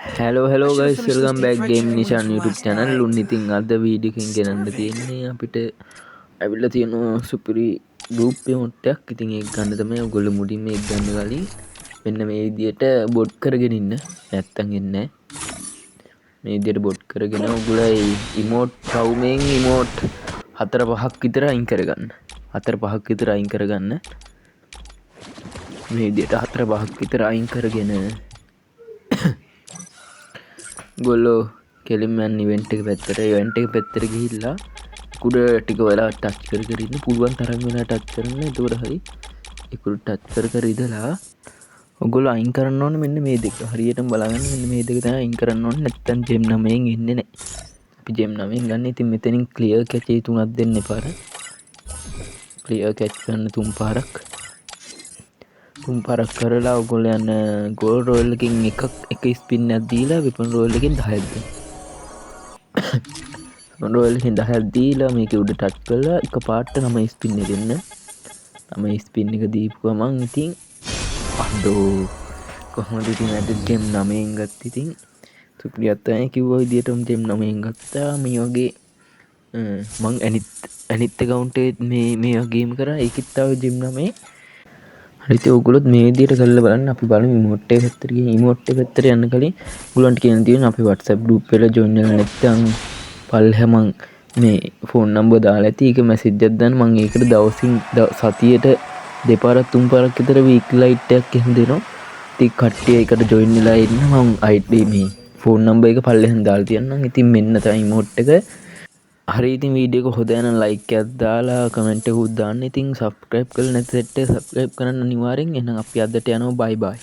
Hello guys, welcome back Game Nishan YouTube channel. ඉතින් අද video එකකින් ගෙනන්න තියෙන්නේ අපිට ඇවිල්ලා තියෙනවා සුපිරි group එකක්. ඉතින් ඒක ගන්න තමයි ඔයගොල්ලෝ මුලින්ම ඒක ගන්න කලින් මෙන්න මේ විදියට බොට් කරගෙන ඉන්න. නැත්තම් එන්නේ මේ විදියට බොට් කරගෙන ඔයගොල්ලෝ emote රවුමෙන් emote 4-5ක් විතර අයින් කරගන්න. 4-5ක් විතර අයින් කරගන්න. මේ විදියට 4-5ක් විතර අයින් කරගෙන ගොල්ලෝ කෙලින්ම යන්න ඉවෙන්ට් එක පැත්තට. ඉවෙන්ට් එක පැත්තට ගිහිල්ලා කුඩ ටික වෙලා ටච් කර කර ඉන්න. පුළුවන් තරම් වෙලා ටච් කරන්න. එතකොට හරි ඒකුඩ ටච් කර කර ඉඳලා ඔයගොල්ලෝ අයින් කරන්න ඕනේ මෙන්න මේ දෙක. හරියටම බලන්න මෙන්න මේ දෙක තමයි අයින් කරන්න ඕනේ. නැත්තම් ජෙම් 9න් එන්නේ නැහැ. අපි ජෙම් 9න් ගන්න. ඉතින් මෙතනින් ක්ලියර් කැචේ 3ක් දෙන්න එපාර. ක්ලියර් කැච් ගන්න 3 පාරක්. 3 පාරක් කරලා ඔයගොල්ලෝ යන ගෝල් රෝල් එකකින් එක ස්පින් එකක් දීලා වෙපන් රෝල් එකකින් 10ක් දෙන්න. රෝල් එකකින් 10ක් දීලා මේක උඩ ටච් කරලා එක පාට 9 ස්පින් එක දෙන්න. 9 ස්පින් එක දීපු ගමන් ඉතින් අඩෝ කොහොමද ඉතින් අද ජෙම් 9න් ගත්ත. ඉතින් සුප්‍රියත් අය කිව්වා විදියටම ජෙම් 9න් ගත්තා. මේ වගේ මං අනිත් account එකේ මේ වගේම කරා. ඒකෙත් ආව ජෙම් 9. හරිද ඔයගොල්ලොත් මේ විදියට කරලා බලන්න. අපි බලමු emote එක පැත්තට ගිහින් emote එක පැත්තට යන්න කලින් ඔයගොල්ලන්ට කියන්න තියෙන අපි WhatsApp group එකට join වෙලා නැත්නම් පල්හැ මං මේ phone number දාලා ඇති. ඒක message එකක් දාන්න. මං ඒකට දවසින් සතියේට දෙපාරක් තුන් පාරක් විතර week light එකක් එහෙම දෙනවා. ඉතින් කට්ටිය ඒකට join වෙලා ඉන්න. මං ID මේ phone number එක පල්ලෙහෙන් දාලා තියන්නම්. ඉතින් මෙන්න තමයි emote එක. හරි ඉතින් වීඩියෝ එක හොඳ නම් ලයික් එකක් දාලා කමෙන්ට් එකකුත් දාන්න. ඉතින් subscribe කරලා නැති සෙට් එක subscribe කරන්න අනිවාර්යෙන්. එහෙනම් අපි අදට යනවා bye bye.